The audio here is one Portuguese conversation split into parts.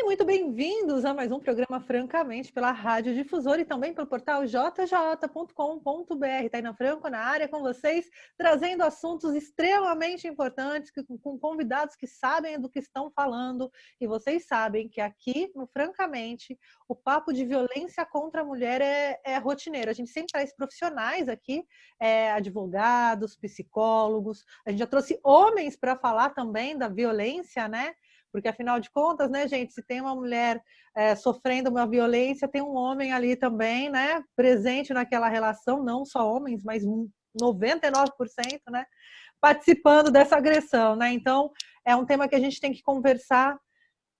E muito bem-vindos a mais um programa Francamente pela Rádio Difusora e também pelo portal jj.com.br. Taina Franco na área com vocês, trazendo assuntos extremamente importantes com convidados que sabem do que estão falando. E vocês sabem que aqui no Francamente o papo de violência contra a mulher é rotineiro. A gente sempre traz profissionais aqui, advogados, psicólogos. A gente já trouxe homens para falar também da violência, né? Porque, afinal de contas, né, gente, se tem uma mulher sofrendo uma violência, tem um homem ali também, né, presente naquela relação, não só homens, mas 99%, né, participando dessa agressão, né? Então, é um tema que a gente tem que conversar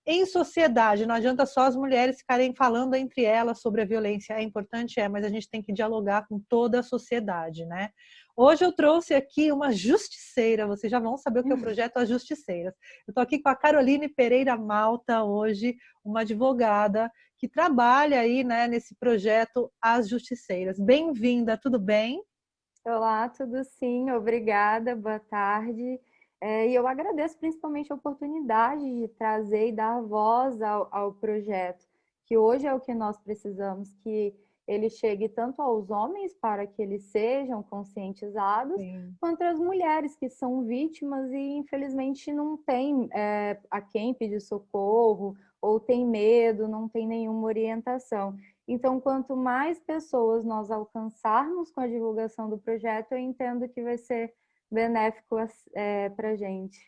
em sociedade. Não adianta só as mulheres ficarem falando entre elas sobre a violência. É importante, mas a gente tem que dialogar com toda a sociedade, né? Hoje eu trouxe aqui uma justiceira, vocês já vão saber o que é o projeto As Justiceiras. Eu estou aqui com a Caroline Pereira Malta hoje, uma advogada que trabalha aí, né, nesse projeto As Justiceiras. Bem-vinda, tudo bem? Olá, tudo sim, obrigada, boa tarde. E eu agradeço principalmente a oportunidade de trazer e dar voz ao projeto, que hoje é o que nós precisamos, que ele chegue tanto aos homens para que eles sejam conscientizados, Sim. quanto às mulheres que são vítimas e infelizmente não tem a quem pedir socorro, ou tem medo, não tem nenhuma orientação. Então, quanto mais pessoas nós alcançarmos com a divulgação do projeto, eu entendo que vai ser benéfico para a gente.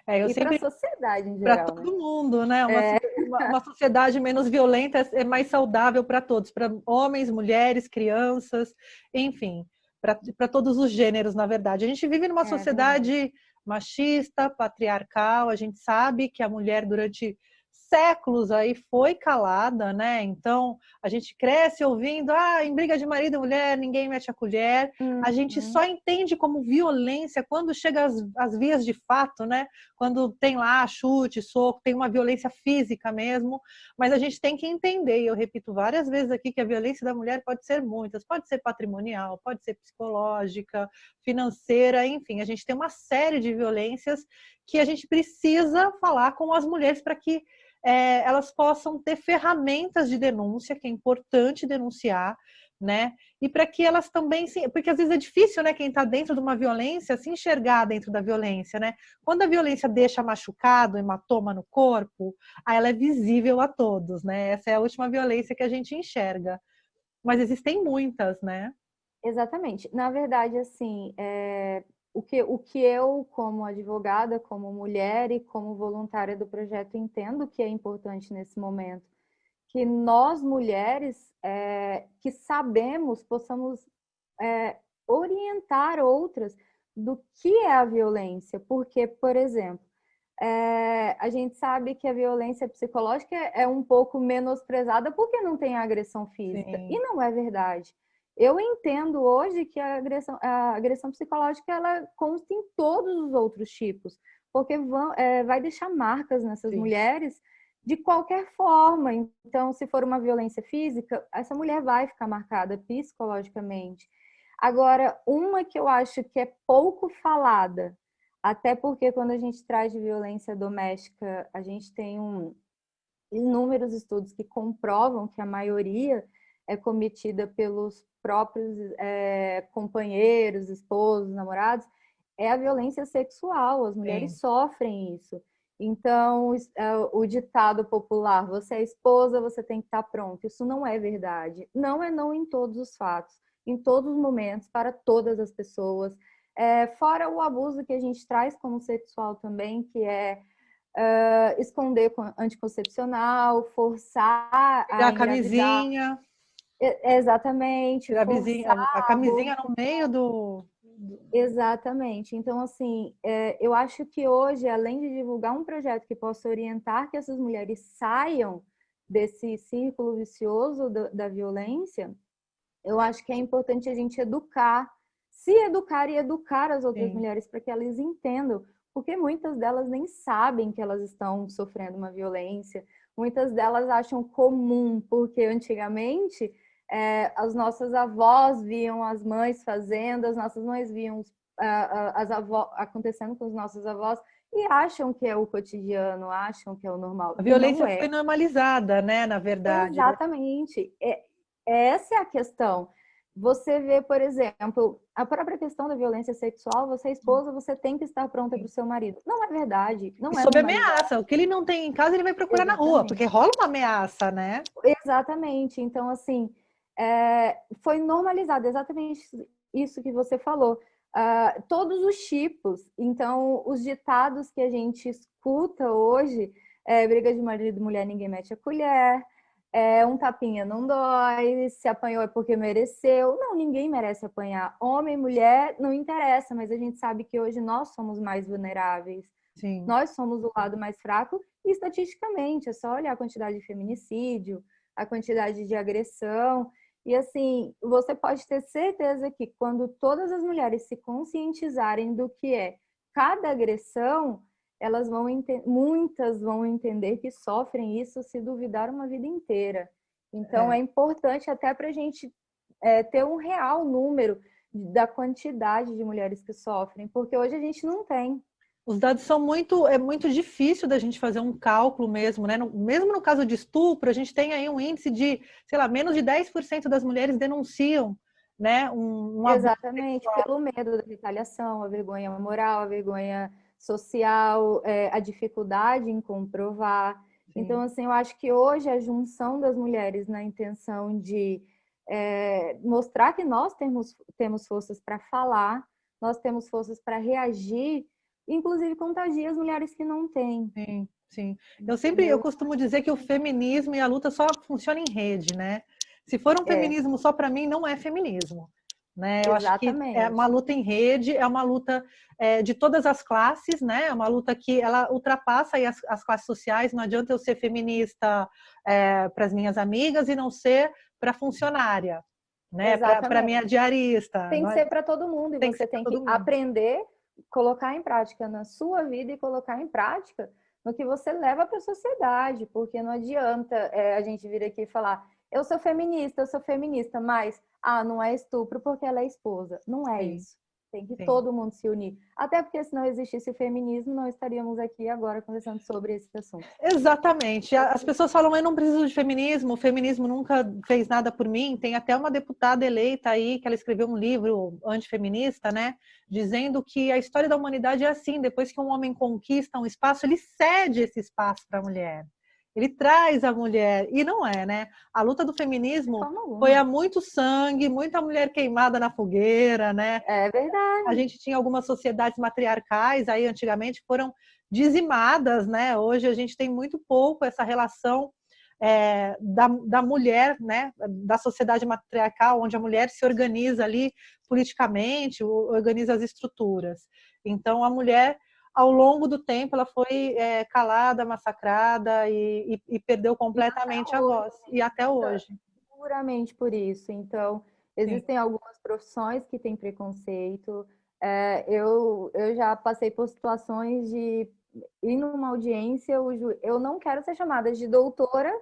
Eu E para a sempre sociedade em para geral, né? todo mundo, né? É, Uma sociedade menos violenta é mais saudável para todos, para homens, mulheres, crianças, enfim, para todos os gêneros, na verdade. A gente vive numa é verdade. sociedade machista, patriarcal, a gente sabe que a mulher durante séculos aí foi calada, né? Então, a gente cresce ouvindo, em briga de marido e mulher, ninguém mete a colher. A gente Uhum. só entende como violência quando chega às vias de fato, né? Quando tem lá chute, soco, tem uma violência física mesmo, mas a gente tem que entender, e eu repito várias vezes aqui, que a violência da mulher pode ser muitas, pode ser patrimonial, pode ser psicológica, financeira, enfim, a gente tem uma série de violências que a gente precisa falar com as mulheres para que elas possam ter ferramentas de denúncia, que é importante denunciar, né? E para que elas também, porque às vezes é difícil, né, quem está dentro de uma violência se enxergar dentro da violência, né? Quando a violência deixa machucado, hematoma no corpo, aí ela é visível a todos, né? Essa é a última violência que a gente enxerga. Mas existem muitas, né? Exatamente. Na verdade, assim, o que eu, como advogada, como mulher e como voluntária do projeto, entendo que é importante nesse momento, que nós mulheres que sabemos possamos orientar outras do que é a violência, porque, por exemplo, a gente sabe que a violência psicológica é um pouco menosprezada porque não tem a agressão física, e Sim, não é verdade. Eu entendo hoje que a agressão psicológica ela consta em todos os outros tipos, porque vai deixar marcas nessas sim. mulheres de qualquer forma. Então, se for uma violência física, essa mulher vai ficar marcada psicologicamente. Agora, uma que eu acho que é pouco falada, até porque quando a gente traz de violência doméstica, a gente tem inúmeros estudos que comprovam que a maioria é cometida pelos próprios companheiros, esposos, namorados, é a violência sexual. As mulheres Sim. sofrem isso. Então, o ditado popular, você é esposa, você tem que estar pronto. Isso não é verdade. Não é não em todos os fatos, em todos os momentos, para todas as pessoas. Fora o abuso que a gente traz como sexual também, que é esconder anticoncepcional, forçar Tirar a a engravidar. camisinha, Exatamente, forçar a aborto. camisinha no meio Exatamente. Então, assim, eu acho que hoje, além de divulgar um projeto que possa orientar que essas mulheres saiam desse círculo vicioso da violência, eu acho que é importante a gente educar, se educar e educar as outras Sim. mulheres para que elas entendam, porque muitas delas nem sabem que elas estão sofrendo uma violência, muitas delas acham comum, porque antigamente as nossas avós viam as mães fazendo, as nossas mães viam as avós acontecendo com os nossos avós, e acham que é o cotidiano, acham que é o normal. A E não violência é. foi normalizada, né, na verdade. Exatamente. Essa é a questão. Você vê, por exemplo, a própria questão da violência sexual, você é esposa, você tem que estar pronta para o seu marido. Não é verdade, E não é sob normalizado. ameaça. O que ele não tem em casa, ele vai procurar na rua, porque Exatamente. rola uma ameaça, né? Exatamente. Então, assim, foi normalizado exatamente isso que você falou. Todos os tipos. Então, os ditados que a gente escuta hoje, briga de marido e mulher, ninguém mete a colher, um tapinha não dói, se apanhou é porque mereceu. Não, ninguém merece apanhar. Homem, mulher, não interessa, mas a gente sabe que hoje nós somos mais vulneráveis. Sim. Nós somos o lado mais fraco e estatisticamente, é só olhar a quantidade de feminicídio, a quantidade de agressão. E assim, você pode ter certeza que quando todas as mulheres se conscientizarem do que é cada agressão, elas vão muitas vão entender que sofrem isso se duvidar uma vida inteira. Então é É. importante até para a gente ter um real número da quantidade de mulheres que sofrem, porque hoje a gente não tem. Os dados são muito, é muito difícil da gente fazer um cálculo mesmo, né? Mesmo no caso de estupro, a gente tem aí um índice de, sei lá, menos de 10% das mulheres denunciam, né, um abuso Exatamente, sexual. pelo medo da retaliação, a vergonha moral, a vergonha social, a dificuldade em comprovar. Então, Sim. assim, eu acho que hoje a junção das mulheres na intenção de mostrar que nós temos forças para falar, nós temos forças para reagir, inclusive contagia as mulheres que não têm, Sim, sim. Eu entendeu? costumo dizer que o feminismo e a luta só funciona em rede, né? Se for um É, feminismo só para mim, não é feminismo, né? Eu acho que é uma exatamente. luta em rede, é uma luta de todas as classes, né? É uma luta que ela ultrapassa aí as classes sociais. Não adianta eu ser feminista para as minhas amigas e não ser para funcionária, né? Para minha Exatamente. diarista. Tem Não que é- ser para todo mundo e Tem que você ser para tem que todo mundo. aprender, colocar em prática na sua vida e colocar em prática no que você leva para a sociedade, porque não adianta a gente vir aqui e falar eu sou feminista, mas não é estupro porque ela é esposa. Não é Sim, isso. Tem que sim. todo mundo se unir. Até porque se não existisse o feminismo, não estaríamos aqui agora conversando sobre esse assunto. Exatamente. As pessoas falam, eu não preciso de feminismo, o feminismo nunca fez nada por mim. Tem até uma deputada eleita aí, que ela escreveu um livro antifeminista, né? Dizendo que a história da humanidade é assim, depois que um homem conquista um espaço, ele cede esse espaço para a mulher. Ele traz a mulher, e não é, né? A luta do De feminismo forma foi a alguma. muito sangue, muita mulher queimada na fogueira, né? É A verdade. gente tinha algumas sociedades matriarcais aí antigamente foram dizimadas, né? Hoje a gente tem muito pouco essa relação da mulher, né? Da sociedade matriarcal, onde a mulher se organiza ali politicamente, organiza as estruturas. Então a mulher ao longo do tempo ela foi calada, massacrada e perdeu E até completamente a hoje voz. E até hoje. duramente por isso. Então, Sim, existem algumas profissões que têm preconceito. Eu já passei por situações de ir numa audiência, eu não quero ser chamada de doutora,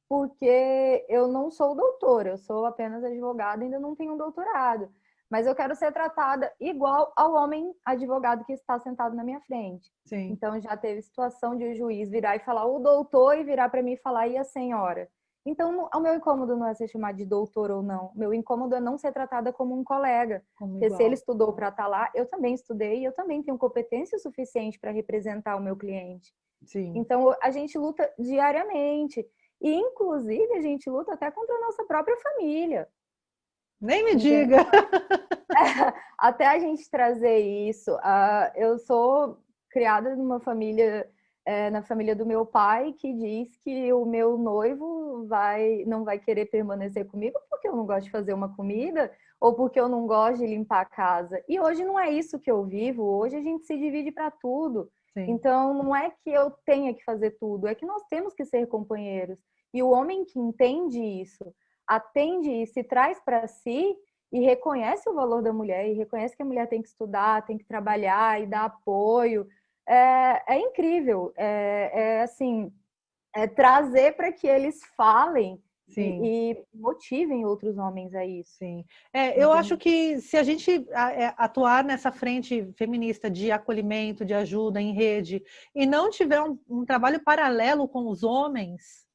porque eu não sou doutora, eu sou apenas advogada, ainda não tenho um doutorado. Mas eu quero ser tratada igual ao homem advogado que está sentado na minha frente. sim, Então, já teve situação de o juiz virar e falar o doutor e virar para mim e falar e a senhora. Então, o meu incômodo não é ser chamada de doutor ou não. Meu incômodo é não ser tratada como um colega. como Porque se ele igual. estudou para estar lá, eu também estudei e eu também tenho competência suficiente para representar o meu cliente. Sim. Então, a gente luta diariamente. E, inclusive, a gente luta até contra a nossa própria família. Nem me Entendeu? diga. Até a gente trazer isso. Eu sou criada numa família, na família do meu pai, que diz que o meu noivo não vai querer permanecer comigo porque eu não gosto de fazer uma comida ou porque eu não gosto de limpar a casa. E hoje não é isso que eu vivo. Hoje a gente se divide para tudo. Sim. Então não é que eu tenha que fazer tudo, é que nós temos que ser companheiros. E o homem que entende isso, atende e se traz para si e reconhece o valor da mulher, e reconhece que a mulher tem que estudar, tem que trabalhar e dar apoio, é incrível. Assim, trazer para que eles falem Sim. e motivem outros homens a isso. Sim. Eu Entende? acho que se a gente atuar nessa frente feminista de acolhimento, de ajuda em rede, e não tiver um trabalho paralelo com os homens,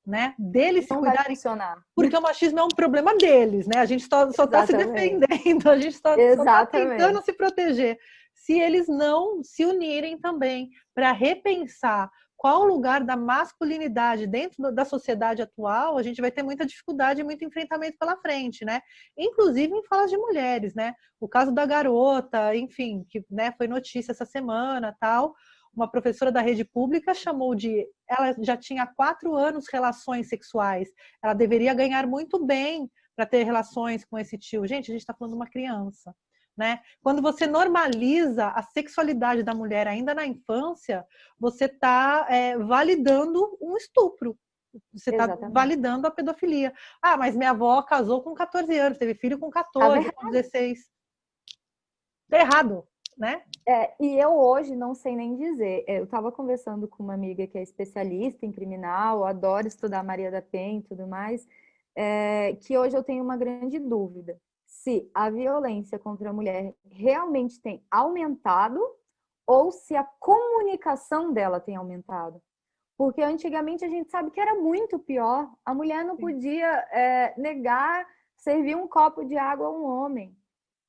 né, deles se Não vai cuidarem, funcionar. porque o machismo é um problema deles, né? A gente só está se Exatamente. defendendo, a gente só está tentando Exatamente. se proteger. Se eles não se unirem também para repensar qual o lugar da masculinidade dentro da sociedade atual, a gente vai ter muita dificuldade e muito enfrentamento pela frente, né? Inclusive em falas de mulheres, né? O caso da garota, enfim, que, né, foi notícia essa semana, tal. Uma professora da rede pública chamou de... Ela já tinha 4 anos relações sexuais. Ela deveria ganhar muito bem para ter relações com esse tio. Gente, a gente está falando de uma criança. Né? Quando você normaliza a sexualidade da mulher ainda na infância, você está validando um estupro. Você está Exatamente. validando a pedofilia. Ah, mas minha avó casou com 14 anos, teve filho com Tava 14, com errado. 16. Está errado, né? E eu hoje não sei nem dizer. Eu estava conversando com uma amiga que é especialista em criminal, adora estudar Maria da Penha e tudo mais, que hoje eu tenho uma grande dúvida. Se a violência contra a mulher realmente tem aumentado ou se a comunicação dela tem aumentado. Porque antigamente a gente sabe que era muito pior. A mulher não podia negar servir um copo de água a um homem.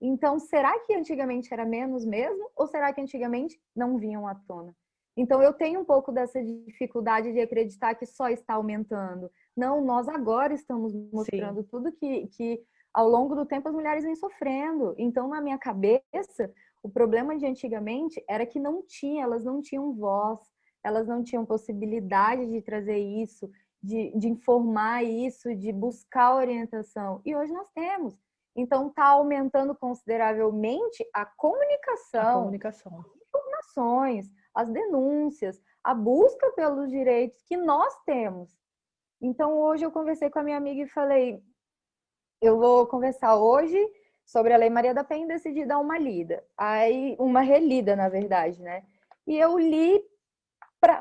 Então, será que antigamente era menos mesmo? Ou será que antigamente não vinham à tona? Então, eu tenho um pouco dessa dificuldade de acreditar que só está aumentando. Não, nós agora estamos mostrando Sim. tudo que ao longo do tempo as mulheres vêm sofrendo. Então, na minha cabeça, o problema de antigamente era que não tinha, elas não tinham voz, elas não tinham possibilidade de trazer isso, de informar isso, de buscar orientação. E hoje nós temos. Então, está aumentando consideravelmente a A comunicação, comunicação. as informações, as denúncias, a busca pelos direitos que nós temos. Então, hoje eu conversei com a minha amiga e falei, eu vou conversar hoje sobre a Lei Maria da Penha e decidi dar uma lida. Aí, uma relida, na verdade, né? E eu li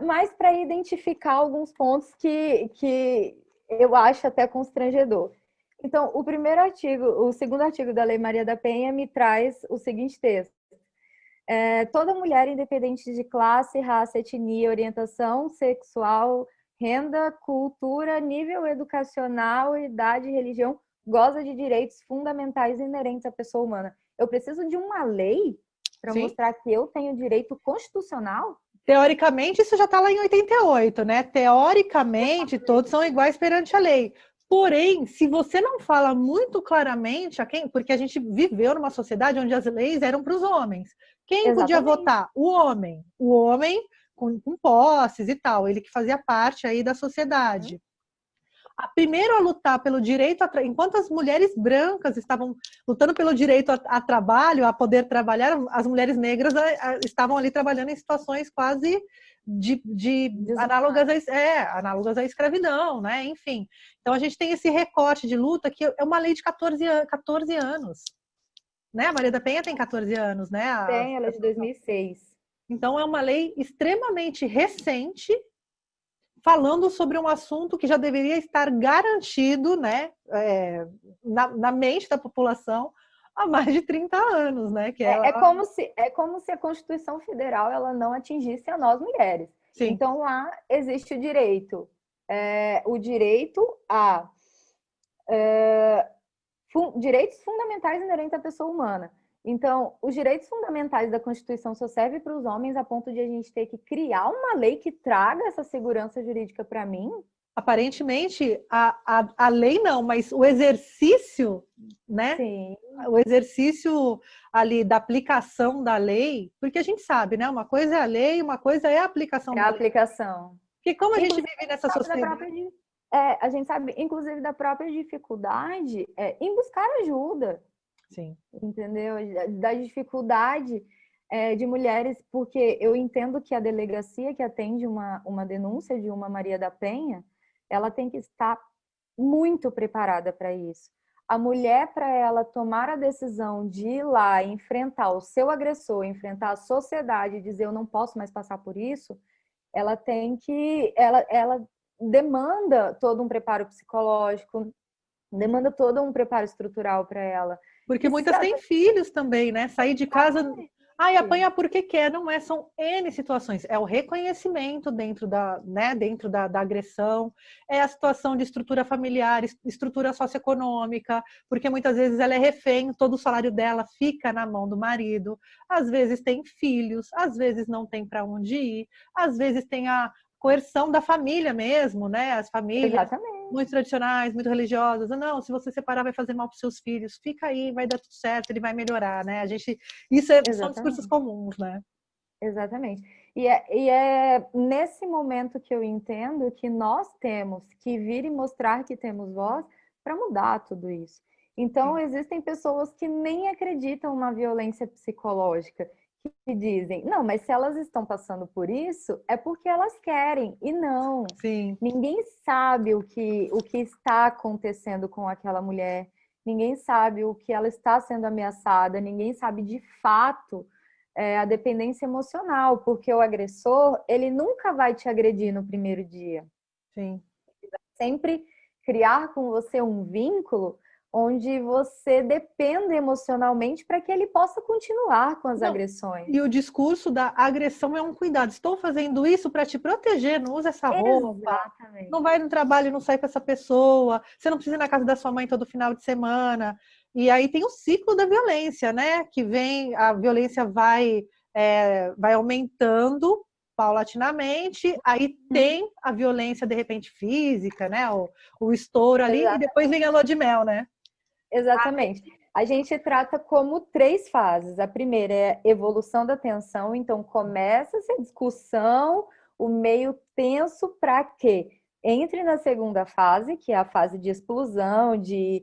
mais para identificar alguns pontos que eu acho até constrangedor. Então, o segundo artigo da Lei Maria da Penha me traz o seguinte texto. Toda mulher, independente de classe, raça, etnia, orientação sexual, renda, cultura, nível educacional, idade, religião, goza de direitos fundamentais inerentes à pessoa humana. Eu preciso de uma lei para Sim. mostrar que eu tenho direito constitucional? Teoricamente, isso já está lá em 88, né? Teoricamente, todos são iguais perante a lei. Porém, se você não fala muito claramente a quem, porque a gente viveu numa sociedade onde as leis eram para os homens. Quem podia Exatamente. votar? O homem. O homem com posses e tal, ele que fazia parte aí da sociedade. Primeiro a lutar pelo direito, enquanto as mulheres brancas estavam lutando pelo direito a trabalho, a poder trabalhar, as mulheres negras estavam ali trabalhando em situações quase análogas à escravidão, né? Enfim. Então a gente tem esse recorte de luta que é uma lei de 14 anos. Né? A Maria da Penha tem 14 anos, né? Tem, ela é de 2006. Então é uma lei extremamente recente, falando sobre um assunto que já deveria estar garantido, né, na mente da população há mais de 30 anos, né? Que ela... É como se a Constituição Federal ela não atingisse a nós mulheres. Sim. Então lá existe o direito a direitos fundamentais inerentes à pessoa humana. Então, os direitos fundamentais da Constituição só servem para os homens a ponto de a gente ter que criar uma lei que traga essa segurança jurídica para mim? Aparentemente, a lei não, mas o exercício, né? Sim. O exercício ali da aplicação da lei, porque a gente sabe, né? Uma coisa é a lei, uma coisa é a aplicação É a da lei. aplicação. Porque como a gente Inclusive, vive nessa sociedade... a gente sabe, inclusive, da própria dificuldade em buscar ajuda. Sim. Entendeu? Da dificuldade de mulheres, porque eu entendo que a delegacia que atende uma denúncia de uma Maria da Penha, ela tem que estar muito preparada para isso. A mulher, para ela tomar a decisão de ir lá enfrentar o seu agressor, enfrentar a sociedade e dizer eu não posso mais passar por isso, ela tem que demanda todo um preparo psicológico, demanda todo um preparo estrutural para ela. Porque E muitas têm filhos também, né? Sair de casa, ai, Sim. apanha porque quer, não é? São N situações. É o reconhecimento dentro da, né, dentro da agressão, é a situação de estrutura familiar, estrutura socioeconômica, porque muitas vezes ela é refém, todo o salário dela fica na mão do marido, às vezes tem filhos, às vezes não tem para onde ir, às vezes tem a coerção da família mesmo, né? As famílias Exatamente. muito tradicionais, muito religiosas. Não, se você separar vai fazer mal para os seus filhos. Fica aí, vai dar tudo certo, ele vai melhorar, né? São discursos Exatamente. comuns, né? Exatamente. E é nesse momento que eu entendo que nós temos que vir e mostrar que temos voz para mudar tudo isso. Então, Sim. existem pessoas que nem acreditam na violência psicológica, que dizem, não, mas se elas estão passando por isso, é porque elas querem. E não, Sim. ninguém sabe o que está acontecendo com aquela mulher, ninguém sabe o que ela está sendo ameaçada, ninguém sabe de fato a dependência emocional, porque o agressor, ele nunca vai te agredir no primeiro dia. Sim. Ele vai sempre criar com você um vínculo onde você depende emocionalmente para que ele possa continuar com as Não. agressões. E o discurso da agressão é um cuidado. Estou fazendo isso para te proteger, não usa essa roupa, não Exatamente. vai no trabalho e não sai com essa pessoa, você não precisa ir na casa da sua mãe todo final de semana. E aí tem o ciclo da violência, né? Que vem, a violência vai aumentando paulatinamente, aí tem a violência, de repente, física, né? O estouro ali, e depois vem a lua de mel, né? Exatamente. A gente trata como 3 fases. A primeira é a evolução da tensão, então começa essa discussão, o meio tenso para que entre na segunda fase, que é a fase de explosão, que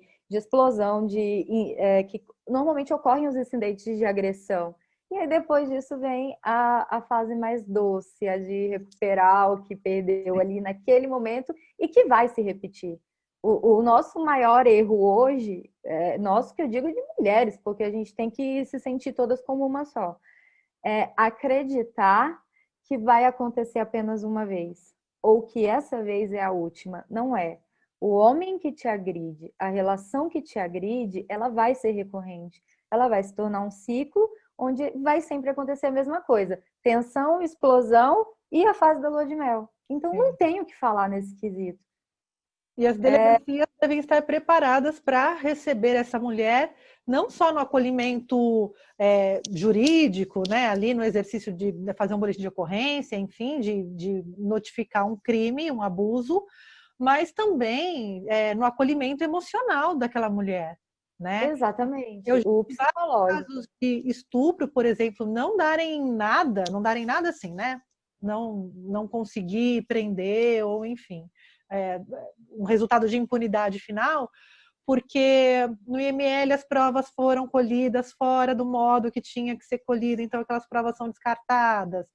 normalmente ocorrem os incidentes de agressão. E aí depois disso vem a fase mais doce, a de recuperar o que perdeu ali naquele momento e que vai se repetir. O nosso maior erro hoje, nosso que eu digo de mulheres, porque a gente tem que se sentir todas como uma só, é acreditar que vai acontecer apenas uma vez, ou que essa vez é a última. Não é. O homem que te agride, a relação que te agride, ela vai ser recorrente. Ela vai se tornar um ciclo onde vai sempre acontecer a mesma coisa. Tensão, explosão e a fase da lua de mel. Então não Sim. tem o que falar nesse quesito. E as delegacias devem estar preparadas para receber essa mulher, não só no acolhimento jurídico, né, ali no exercício de fazer um boletim de ocorrência, enfim, de notificar um crime, um abuso, mas também no acolhimento emocional daquela mulher, né? Eu Exatamente, já o vi vários psicológico. casos de estupro, por exemplo, não darem nada assim, né? Não conseguir prender, ou enfim, é, um resultado de impunidade final, porque no IML as provas foram colhidas fora do modo que tinha que ser colhida, então aquelas provas são descartadas.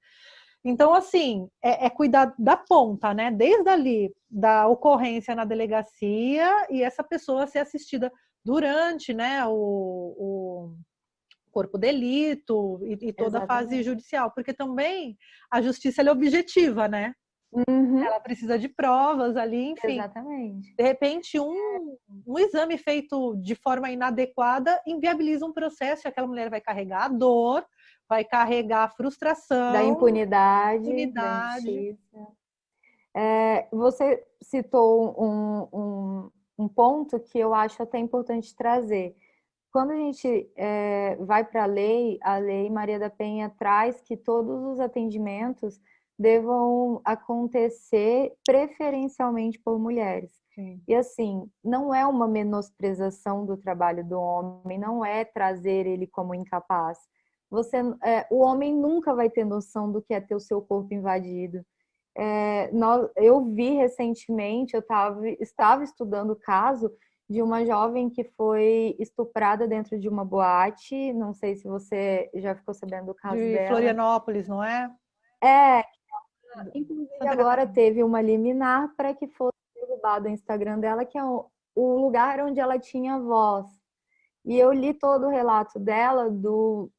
Então, assim, cuidar da ponta, né? Desde ali, da ocorrência na delegacia e essa pessoa ser assistida durante, né, o corpo delito e toda a fase Exatamente. judicial, porque também a justiça é objetiva, né? Uhum, Ela precisa de provas ali, enfim. exatamente. De repente, um exame feito de forma inadequada inviabiliza um processo e aquela mulher vai carregar a dor, vai carregar a Da frustração, impunidade, da unidade. injustiça. Você citou um ponto que eu acho até importante trazer. Quando a gente vai para a lei Maria da Penha traz que todos os atendimentos devam acontecer preferencialmente por mulheres. Sim. E assim, não é uma menosprezação do trabalho do homem, não é trazer ele como incapaz. O homem nunca vai ter noção do que é ter o seu corpo invadido. Eu vi recentemente, estava estudando o caso de uma jovem que foi estuprada dentro de uma boate. Não sei se você já ficou sabendo do caso De dela. Florianópolis, não é? É, inclusive Santa agora Catarina. teve uma liminar para que fosse derrubado o Instagram dela, que é o lugar onde ela tinha voz. E eu li todo o relato dela do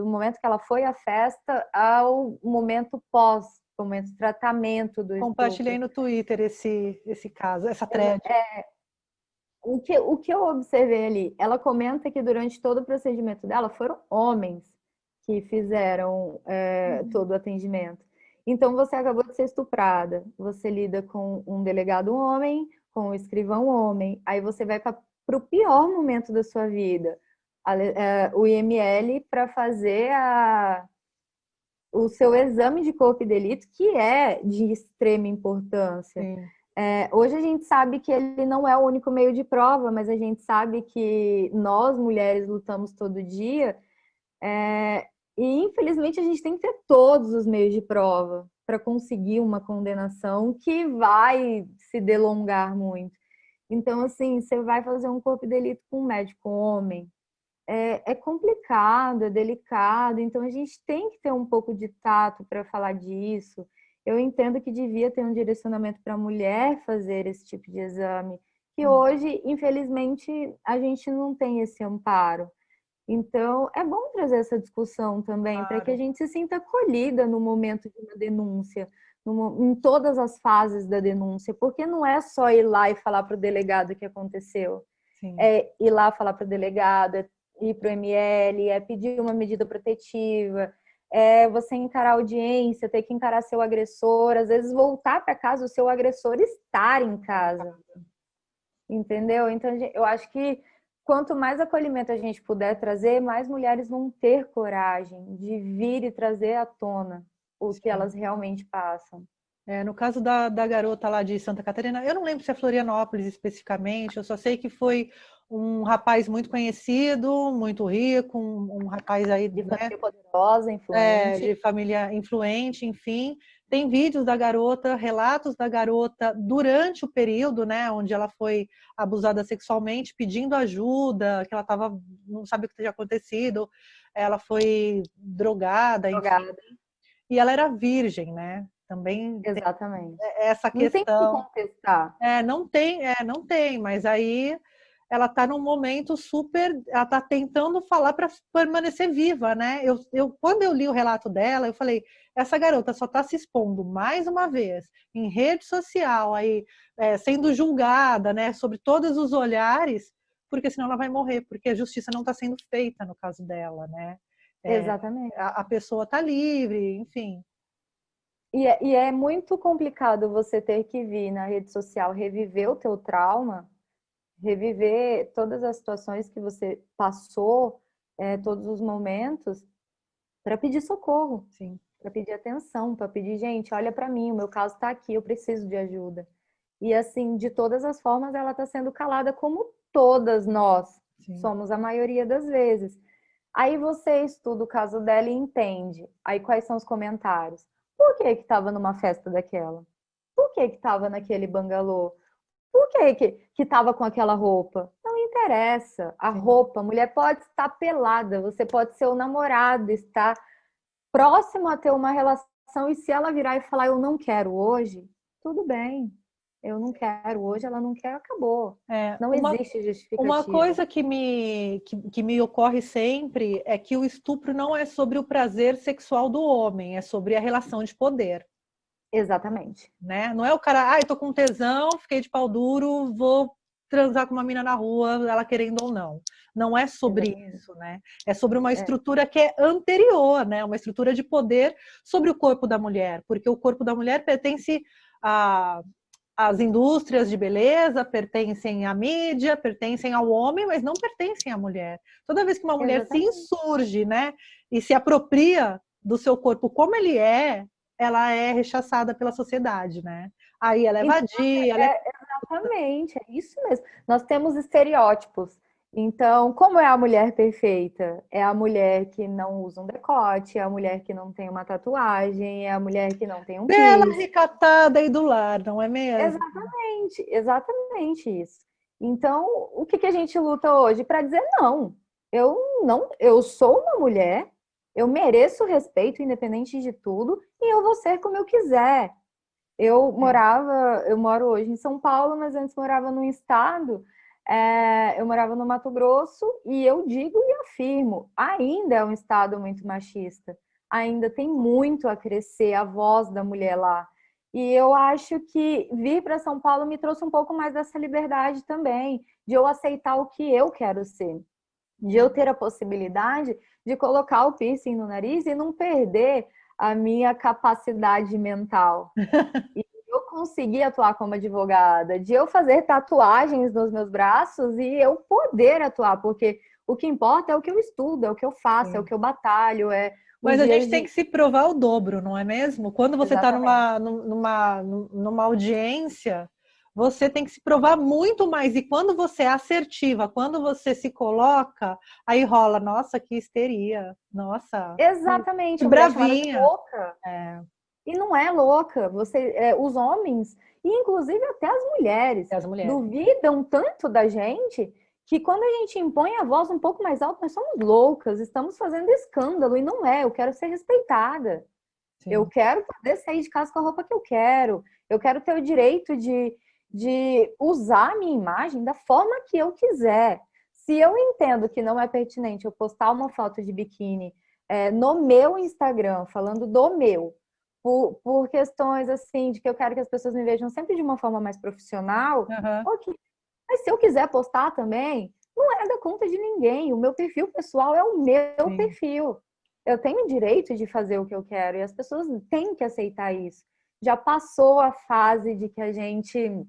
momento que ela foi à festa ao momento pós momento de tratamento do Compartilhei estupro. no Twitter esse caso, essa thread. O que eu observei ali, ela comenta que durante todo o procedimento dela foram homens que fizeram todo o atendimento. Então, você acabou de ser estuprada, você lida com um delegado homem, com um escrivão homem, aí você vai para o pior momento da sua vida, o IML, para fazer o seu exame de corpo e delito, que é de extrema importância. Hoje a gente sabe que ele não é o único meio de prova, mas a gente sabe que nós, mulheres, lutamos todo dia, e infelizmente a gente tem que ter todos os meios de prova para conseguir uma condenação que vai se delongar muito. Então, assim, você vai fazer um corpo de delito com um médico homem, é complicado, é delicado, então a gente tem que ter um pouco de tato para falar disso. Eu entendo que devia ter um direcionamento para a mulher fazer esse tipo de exame, que hoje, infelizmente, a gente não tem esse amparo. Então, é bom trazer essa discussão também, para que a gente se sinta acolhida no momento de uma denúncia, em todas as fases da denúncia, porque não é só ir lá e falar para o delegado o que aconteceu. Sim. É ir lá falar para o delegado, é ir para o ML, é pedir uma medida protetiva, é você encarar a audiência, ter que encarar seu agressor, às vezes voltar para casa, o seu agressor estar em casa. Entendeu? Então, eu acho que quanto mais acolhimento a gente puder trazer, mais mulheres vão ter coragem de vir e trazer à tona o que elas realmente passam. No caso da garota lá de Santa Catarina, eu não lembro se é Florianópolis especificamente, eu só sei que foi um rapaz muito conhecido, muito rico, um rapaz aí de família poderosa, influente. De família influente, enfim. Tem vídeos da garota, relatos da garota durante o período, né, onde ela foi abusada sexualmente, pedindo ajuda, que ela não sabe o que tinha acontecido, ela foi drogada, enfim. E ela era virgem, né? Também Exatamente. Tem essa questão. Não tem que contestar. Não tem, mas aí ela está num momento super, ela está tentando falar para permanecer viva, né? Quando eu li o relato dela, eu falei, essa garota só está se expondo mais uma vez em rede social, aí sendo julgada, né? Sobre todos os olhares, porque senão ela vai morrer, porque a justiça não está sendo feita no caso dela, né? Exatamente. A pessoa está livre, enfim. E é muito complicado você ter que vir na rede social reviver o teu trauma, reviver todas as situações que você passou, todos os momentos, para pedir socorro, para pedir atenção, para pedir, gente, olha para mim, o meu caso está aqui, eu preciso de ajuda. E assim, de todas as formas, ela está sendo calada, como todas nós somos a maioria das vezes. Aí você estuda o caso dela e entende. Aí quais são os comentários? Por que estava numa festa daquela? Por que estava naquele bangalô? Por que estava com aquela roupa? Não interessa. A roupa, a mulher pode estar pelada, você pode ser o namorado, estar próximo a ter uma relação, e se ela virar e falar, eu não quero hoje, tudo bem. Eu não quero hoje, ela não quer, acabou. Não existe justificativa. Uma coisa que me ocorre sempre é que o estupro não é sobre o prazer sexual do homem, é sobre a relação de poder. Exatamente. Né? Não é o cara, tô com tesão, fiquei de pau duro, vou transar com uma mina na rua, ela querendo ou não. Não é sobre isso, né? É sobre uma estrutura que é anterior, né? Uma estrutura de poder sobre o corpo da mulher, porque o corpo da mulher pertence às indústrias de beleza, pertencem à mídia, pertencem ao homem, mas não pertencem à mulher. Toda vez que uma mulher se insurge, né, e se apropria do seu corpo como ele é, ela é rechaçada pela sociedade, né? Aí ela é vadia, Exatamente, é isso mesmo. Nós temos estereótipos. Então, como é a mulher perfeita? É a mulher que não usa um decote, é a mulher que não tem uma tatuagem, é a mulher que não tem um bela, piercing. recatada e do lar, não é mesmo? Exatamente isso. Então, o que a gente luta hoje para dizer não? Eu sou uma mulher, eu mereço respeito independente de tudo e eu vou ser como eu quiser. Eu moro hoje em São Paulo, mas antes morava num estado, eu morava no Mato Grosso, e eu digo e afirmo, ainda é um estado muito machista. ainda tem muito a crescer a voz da mulher lá. E eu acho que vir para São Paulo me trouxe um pouco mais dessa liberdade também, de eu aceitar o que eu quero ser, de eu ter a possibilidade de colocar o piercing no nariz e não perder a minha capacidade mental. E eu conseguir atuar como advogada, de eu fazer tatuagens nos meus braços e eu poder atuar, porque o que importa é o que eu estudo, é o que eu faço, é o que eu batalho, é os Mas a dias gente tem de... que se provar o dobro, não é mesmo? Quando você está Exatamente. numa audiência, você tem que se provar muito mais. E quando você é assertiva, quando você se coloca, aí rola, nossa, que histeria, nossa, Exatamente, que a mulher é chamada de bravinha. louca. É, E não é louca. Os homens, e inclusive até as mulheres, as mulheres. duvidam tanto da gente que quando a gente impõe a voz um pouco mais alta, nós somos loucas, estamos fazendo escândalo. E não é, eu quero ser respeitada. Eu Sim. quero poder sair de casa com a roupa que eu quero. Eu quero ter o direito de usar a minha imagem da forma que eu quiser. Se eu entendo que não é pertinente eu postar uma foto de biquíni no meu Instagram, falando do meu, por questões assim, de que eu quero que as pessoas me vejam sempre de uma forma mais profissional, Uhum. ok. Mas se eu quiser postar também, não é da conta de ninguém. O meu perfil pessoal é o meu Sim. perfil. Eu tenho o direito de fazer o que eu quero e as pessoas têm que aceitar isso. Já passou a fase de que a gente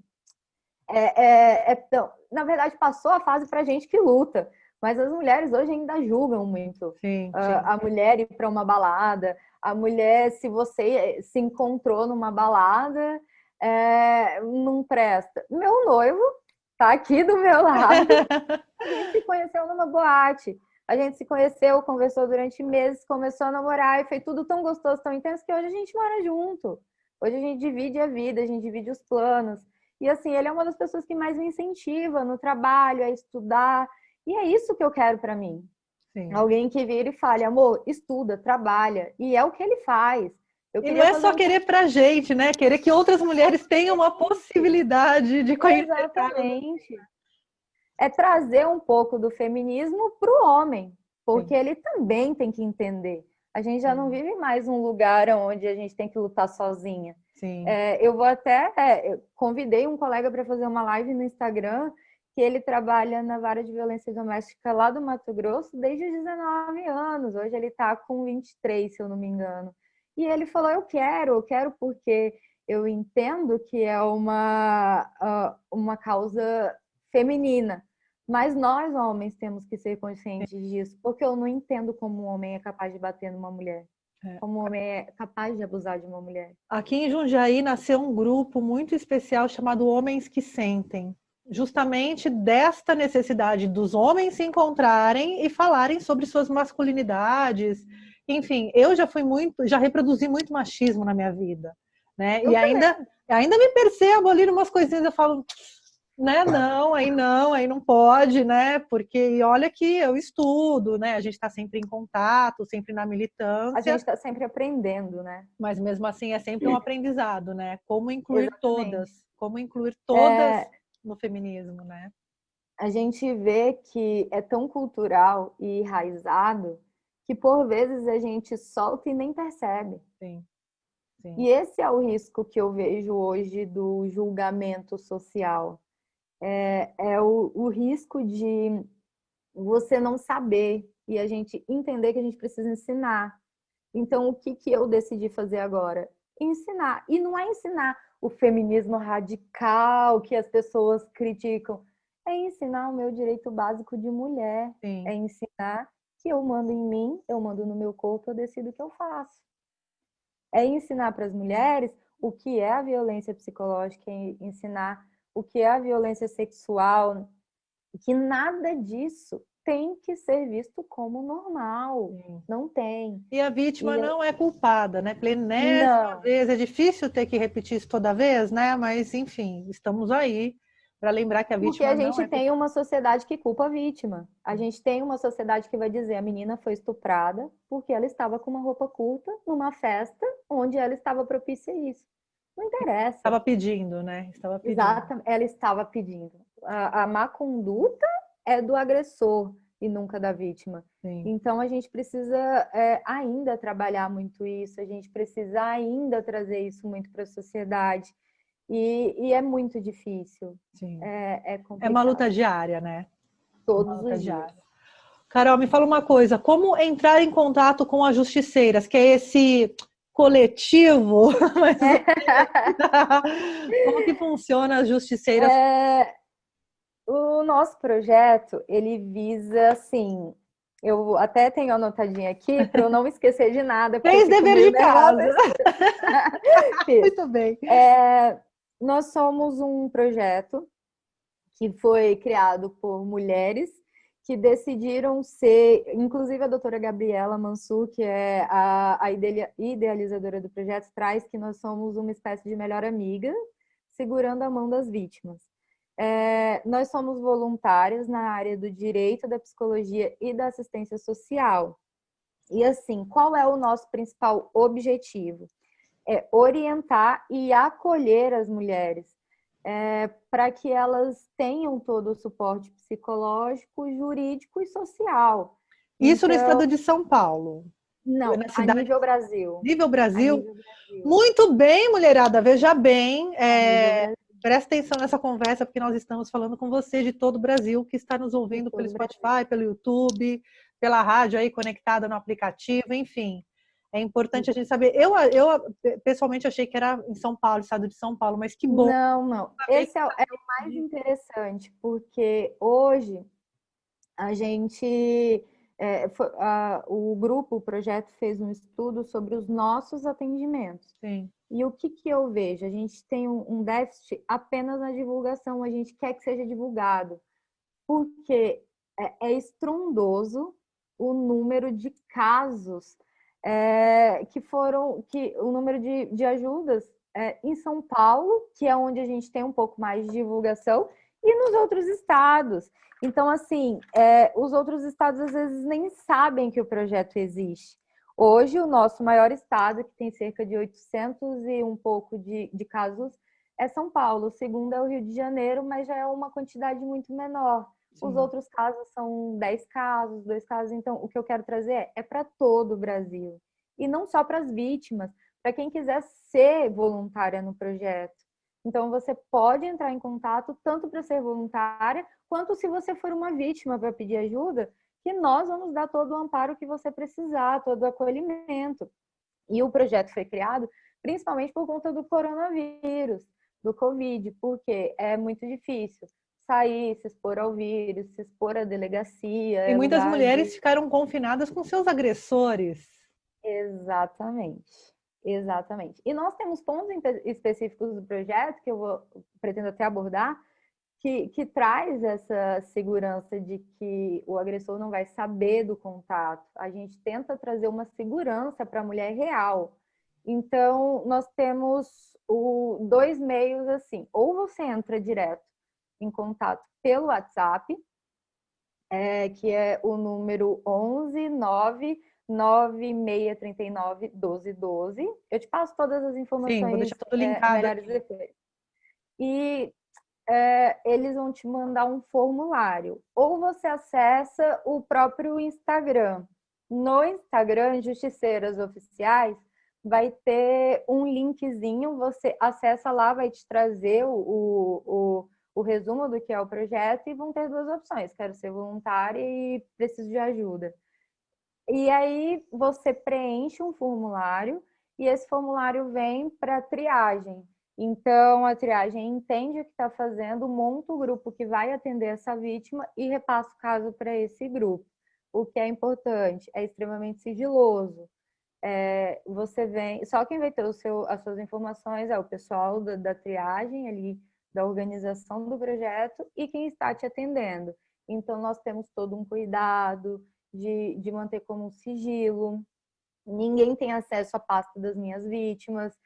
na verdade, passou a fase para gente que luta, mas as mulheres hoje ainda julgam muito. Sim, sim. A mulher ir para uma balada, a mulher, se você se encontrou numa balada, não presta. Meu noivo tá aqui do meu lado, a gente se conheceu numa boate. A gente se conheceu, conversou durante meses, começou a namorar e foi tudo tão gostoso, tão intenso que hoje a gente mora junto. Hoje a gente divide a vida, a gente divide os planos. E assim, ele é uma das pessoas que mais me incentiva no trabalho, a estudar. E é isso que eu quero para mim. Sim. Alguém que vira e fale, amor, estuda, trabalha. E é o que ele faz. Eu E não queria é fazer só um querer pra gente, né? Querer que outras mulheres tenham a possibilidade de conhecer caras. exatamente. É trazer um pouco do feminismo para o homem, porque Sim, ele também tem que entender. A gente já não sim, vive mais um lugar onde a gente tem que lutar sozinha. sim. Eu vou até eu convidei um colega para fazer uma live no Instagram que ele trabalha na vara de violência doméstica lá do Mato Grosso desde os 19 anos. Hoje ele está com 23, se eu não me engano. E ele falou: eu quero porque eu entendo que é uma causa feminina. Mas nós, homens, temos que ser conscientes disso, porque eu não entendo como um homem é capaz de bater numa mulher, É. como um homem é capaz de abusar de uma mulher. Aqui em Jundiaí nasceu um grupo muito especial chamado Homens que Sentem, justamente desta necessidade dos homens se encontrarem e falarem sobre suas masculinidades. Enfim, eu já reproduzi muito machismo na minha vida, né? Eu E também. ainda me percebo ali umas coisinhas, eu falo, né? Não, aí não pode, né? Porque olha que eu estudo, né? A gente está sempre em contato, sempre na A gente militância, está sempre aprendendo, né? mas mesmo assim é sempre um aprendizado, né? Exatamente. Como incluir todas no feminismo, né? A gente vê que é tão cultural e enraizado que por vezes a gente solta e nem percebe. Sim, sim. E esse é o risco que eu vejo hoje do julgamento social. É o risco de você não saber e a gente entender que a gente precisa ensinar. Então, o que eu decidi fazer agora? Ensinar. E não é ensinar o feminismo radical que as pessoas criticam. É ensinar o meu direito básico de mulher. É Sim. ensinar que eu mando em mim, eu mando no meu corpo, eu decido o que eu faço. É ensinar para as mulheres o que é a violência psicológica, é ensinar o que é a violência sexual, que nada disso tem que ser visto como normal. Sim. Não tem. E a vítima E não é culpada, né? Plenésima não, vez. É difícil ter que repetir isso toda vez, né? Mas, enfim, estamos aí para lembrar que a porque vítima a não gente é tem culpada. uma sociedade que culpa a vítima. A gente tem uma sociedade que vai dizer a menina foi estuprada porque ela estava com uma roupa curta numa festa onde ela estava propícia a isso. Não interessa. Estava pedindo, né? Estava pedindo. Exata, ela estava pedindo. A má conduta é do agressor. e nunca da vítima. Sim. Então, a gente precisa ainda trabalhar muito isso, a gente precisa ainda trazer isso muito para a sociedade. E é muito difícil. Sim. É É uma luta complicado. diária, né? Todos Uma luta os dias. diária. Carol, me fala uma coisa, como entrar em contato com as justiceiras, que é esse coletivo, mais ou menos. Como que funciona as justiceiras? O nosso projeto, ele visa, assim, eu até tenho anotadinho aqui para eu não esquecer de nada, porque eu Fez fico dever meio de nervosa. casa. Fiz. Muito bem. Nós somos um projeto que foi criado por mulheres que decidiram ser, inclusive a doutora Gabriela Mansur, que é a idealizadora do projeto, traz que nós somos uma espécie de melhor amiga, segurando a mão das vítimas. Nós somos voluntárias na área do direito, da psicologia e da assistência social. E assim, qual é o nosso principal objetivo? É orientar e acolher as mulheres para que elas tenham todo o suporte psicológico, jurídico e social. Isso no estado Então, de São Paulo, não, na a cidade, nível Brasil. nível A Brasil. nível Brasil. Muito bem, mulherada, veja bem, A nível Brasil presta atenção nessa conversa, porque nós estamos falando com você de todo o Brasil, que está nos de ouvindo pelo todo o Brasil. Spotify, pelo YouTube, pela rádio aí conectada no aplicativo, enfim. É importante a gente saber. Eu pessoalmente achei que era em São Paulo, estado de São Paulo, mas que bom Não, não. saber que Esse é o mais interessante, porque hoje a gente, o grupo, o projeto fez um estudo sobre os nossos atendimentos. sim. E o que eu vejo? A gente tem um déficit apenas na divulgação, a gente quer que seja divulgado, porque é estrondoso o número de casos que o número de ajudas em São Paulo, que é onde a gente tem um pouco mais de divulgação, e nos outros estados. Então, assim, os outros estados às vezes nem sabem que o projeto existe. Hoje, o nosso maior estado, que tem cerca de 800 e um pouco de casos, é São Paulo. O segundo é o Rio de Janeiro, mas já é uma quantidade muito menor. Os Sim. outros casos são 10 casos, 2 casos. Então, o que eu quero trazer é para todo o Brasil. E não só para as vítimas, para quem quiser ser voluntária no projeto. Então, você pode entrar em contato tanto para ser voluntária, quanto se você for uma vítima para pedir ajuda, que nós vamos dar todo o amparo que você precisar, todo o acolhimento. E o projeto foi criado principalmente por conta do coronavírus, do Covid, porque é muito difícil sair, se expor ao vírus, se expor à delegacia, E é muitas lugar mulheres de... ficaram confinadas com seus agressores. Exatamente, exatamente. E nós temos pontos específicos do projeto, que pretendo até abordar, que traz essa segurança de que o agressor não vai saber do contato. A gente tenta trazer uma segurança para a mulher real. Então, nós temos dois meios assim. Ou você entra direto em contato pelo WhatsApp, que é o número 11 99639 1212. Eu te passo todas as Sim, vou informações deixar tudo linkado melhores aqui. depois. E eles vão te mandar um formulário. Ou você acessa o próprio Instagram. No Instagram, Justiceiras Oficiais, vai ter um linkzinho, você acessa lá, vai te trazer o resumo do que é o projeto e vão ter duas opções: quero ser voluntária e preciso de ajuda. E aí você preenche um formulário e esse formulário vem para triagem. Então, a triagem entende o que está fazendo, monta o grupo que vai atender essa vítima e repassa o caso para esse grupo. O que é importante, é extremamente sigiloso. Você vem, só quem vai ter as suas informações é o pessoal da triagem ali, da organização do projeto e quem está te atendendo. Então, nós temos todo um cuidado de manter como um sigilo. Ninguém tem acesso à pasta das minhas vítimas.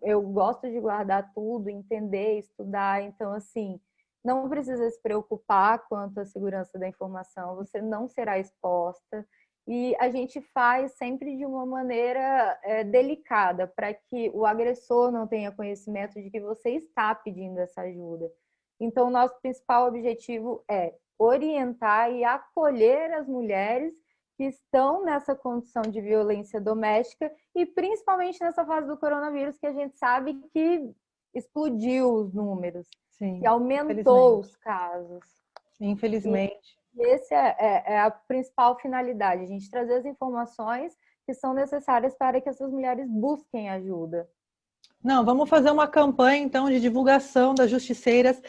Eu gosto de guardar tudo, entender, estudar. Então, assim, não precisa se preocupar quanto à segurança da informação. Você não será exposta. E a gente faz sempre de uma maneira delicada, para que o agressor não tenha conhecimento de que você está pedindo essa ajuda. Então, o nosso principal objetivo é orientar e acolher as mulheres que estão nessa condição de violência doméstica e principalmente nessa fase do coronavírus, que a gente sabe que explodiu os números, Sim, que aumentou infelizmente. os casos. Infelizmente. E esse é a principal finalidade, a gente trazer as informações que são necessárias para que essas mulheres busquem ajuda. Não, vamos fazer uma campanha, então, de divulgação das justiceiras.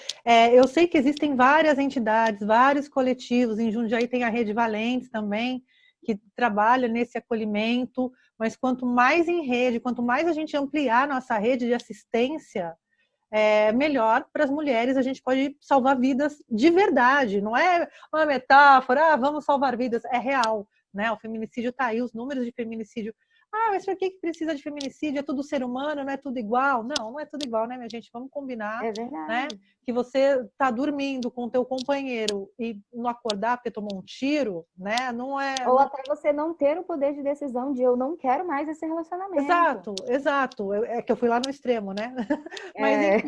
Eu sei que existem várias entidades, vários coletivos, em Jundiaí tem a Rede Valentes também, que trabalha nesse acolhimento, mas quanto mais em rede, quanto mais a gente ampliar nossa rede de assistência, melhor para as mulheres, a gente pode salvar vidas de verdade, não é uma metáfora, vamos salvar vidas, é real, né? O feminicídio está aí, os números de feminicídio. Mas por que precisa de feminicídio? É tudo ser humano, não é tudo igual? Não, não é tudo igual, né, minha gente? Vamos combinar, É né? verdade. Que você está dormindo com o teu companheiro e não acordar porque tomou um tiro, né? Não é. Ou até você não ter o poder de decisão de eu não quero mais esse relacionamento. Exato, exato. É que eu fui lá no extremo, né? Mas É, enfim,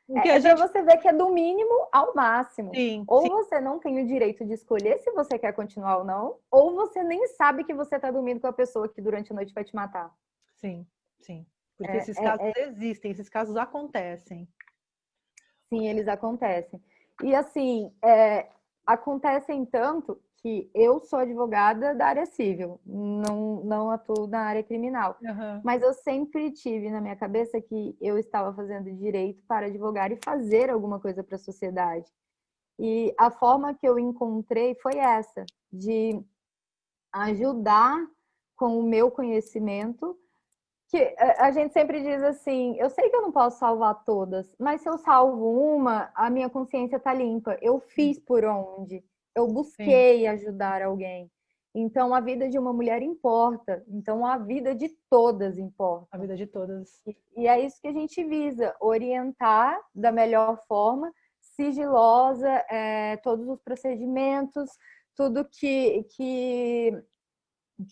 o que a é para gente. você ver que é do mínimo ao máximo. Sim, Ou sim, você não tem o direito de escolher se você quer continuar ou não, ou você nem sabe que você está dormindo com a pessoa que durante a noite vai te matar. sim, sim. Porque É, esses casos é, é, existem, esses casos acontecem. sim, eles acontecem. E assim, acontecem tanto que eu sou advogada da área civil, não atuo na área criminal. Uhum. Mas eu sempre tive na minha cabeça que eu estava fazendo direito para advogar e fazer alguma coisa para a sociedade. E a forma que eu encontrei foi essa, de ajudar com o meu conhecimento, que a gente sempre diz assim, eu sei que eu não posso salvar todas, mas se eu salvo uma, a minha consciência está limpa. Eu Sim, fiz por onde, eu sim, busquei ajudar alguém. Então a vida de uma mulher importa, então a vida de todas a importa. vida de todas. E é isso que a gente visa, orientar da melhor forma, sigilosa, todos os procedimentos, tudo que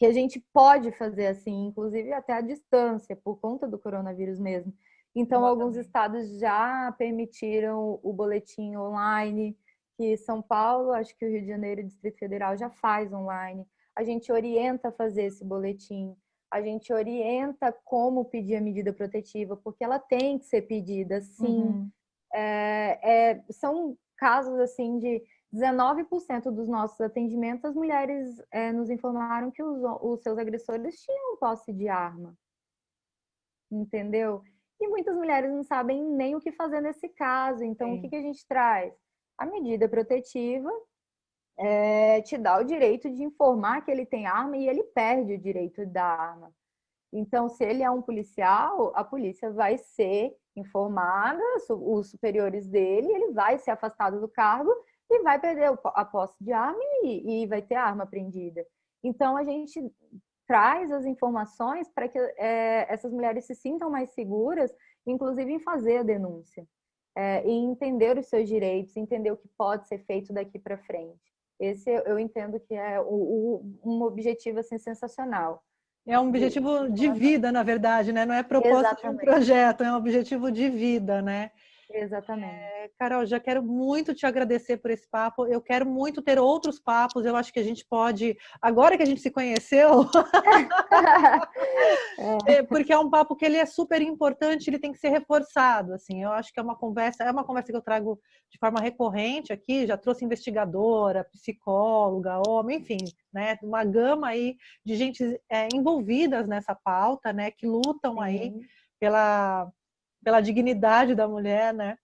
a gente pode fazer assim, inclusive até à distância, por conta do coronavírus mesmo. Então, alguns Exatamente. estados já permitiram o boletim online, que São Paulo, acho que o Rio de Janeiro e o Distrito Federal já faz online. A gente orienta a fazer esse boletim, a gente orienta como pedir a medida protetiva, porque ela tem que ser pedida, sim. Uhum. São casos assim de 19% dos nossos atendimentos, as mulheres nos informaram que os seus agressores tinham posse de arma, entendeu? E muitas mulheres não sabem nem o que fazer nesse caso. Então, o Sim. que a gente traz? A medida protetiva te dá o direito de informar que ele tem arma e ele perde o direito da arma. Então, se ele é um policial, a polícia vai ser informada, os superiores dele, ele vai ser afastado do cargo e vai perder a posse de arma e vai ter a arma apreendida. Então, a gente traz as informações para que essas mulheres se sintam mais seguras, inclusive em fazer a denúncia, e entender os seus direitos, entender o que pode ser feito daqui para frente. Esse eu entendo que é um objetivo assim, sensacional. É um De objetivo de informação. vida, na verdade, né? Não é propósito de um Exatamente, projeto, é um objetivo de vida, né? exatamente. Carol, já quero muito te agradecer por esse papo. Eu quero muito ter outros papos. Eu acho que a gente pode, agora que a gente se conheceu, porque é um papo que ele é super importante, ele tem que ser reforçado. Assim, eu acho que é uma conversa que eu trago de forma recorrente aqui. Já trouxe investigadora, psicóloga, homem, enfim, né? Uma gama aí de gente envolvidas nessa pauta, né? Que lutam aí Sim, pela dignidade da mulher, né?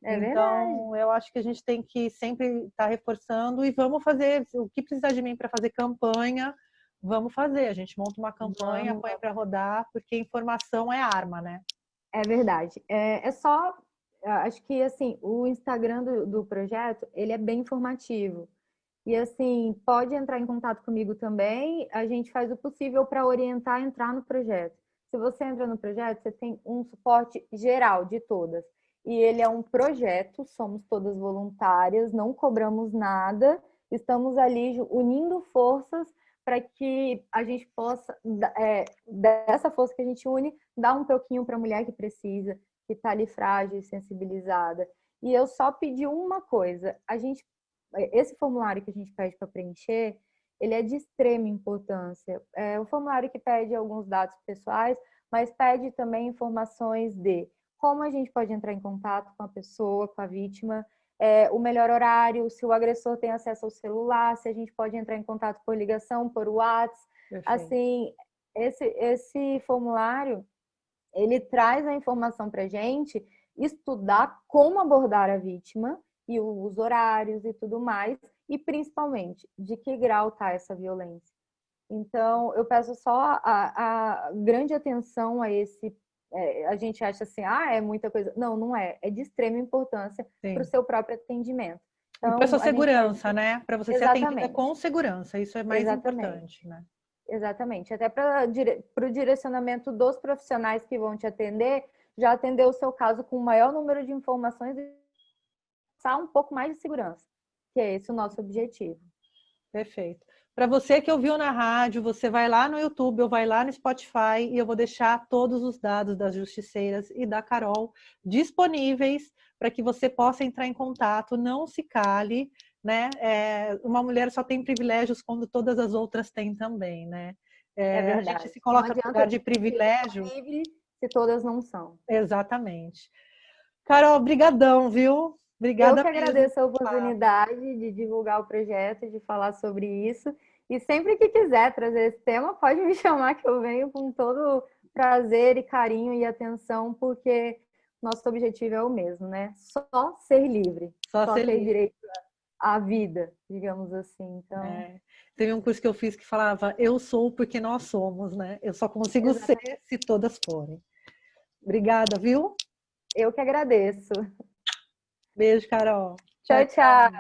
é verdade. Então, eu acho que a gente tem que sempre estar reforçando e vamos fazer o que precisar de mim para fazer campanha, vamos fazer. A gente monta uma campanha, Vamos, põe para rodar, porque informação é arma, né? é verdade. É só, acho que assim, o Instagram do projeto, ele é bem informativo. E assim, pode entrar em contato comigo também, a gente faz o possível para orientar a entrar no projeto. Se você entra no projeto, você tem um suporte geral de todas. E ele é um projeto, somos todas voluntárias, não cobramos nada, estamos ali unindo forças para que a gente possa, dessa força que a gente une, dar um pouquinho para a mulher que precisa, que está ali frágil e sensibilizada. E eu só pedi uma coisa, a gente esse formulário que a gente pede para preencher, ele é de extrema importância. É um formulário que pede alguns dados pessoais, mas pede também informações de como a gente pode entrar em contato com a pessoa, com a vítima, o melhor horário, se o agressor tem acesso ao celular, se a gente pode entrar em contato por ligação, por WhatsApp. Assim, esse formulário, ele traz a informação para a gente estudar como abordar a vítima e os horários e tudo mais, e principalmente de que grau está essa violência. Então, eu peço só a grande atenção a esse. A gente acha assim, é muita coisa. Não, não é. É de extrema importância para o seu próprio atendimento. Então, e para sua a segurança, né? Para você ser atendida com segurança, isso é mais importante, né? Exatamente. Até para o direcionamento dos profissionais que vão te atender, já atender o seu caso com o maior número de informações e passar um pouco mais de segurança, que é esse o nosso objetivo. Perfeito. Para você que ouviu na rádio, você vai lá no YouTube ou vai lá no Spotify e eu vou deixar todos os dados das justiceiras e da Carol disponíveis para que você possa entrar em contato, não se cale, né? Uma mulher só tem privilégios quando todas as outras têm também, né? Verdade. A gente se coloca no lugar de privilégio. Livre se todas não são. Exatamente. Carol, brigadão, viu? Obrigada Eu que mesmo. agradeço a oportunidade de divulgar o projeto, de falar sobre isso. E sempre que quiser trazer esse tema, pode me chamar que eu venho com todo prazer e carinho e atenção, porque nosso objetivo é o mesmo, né? Só ser livre. Só ser ter livre. direito à vida, digamos assim. Então... Teve um curso que eu fiz que falava, eu sou porque nós somos, né? Eu só consigo Exatamente. ser se todas forem. Obrigada, viu? Eu que agradeço. Beijo, Carol. Tchau, tchau.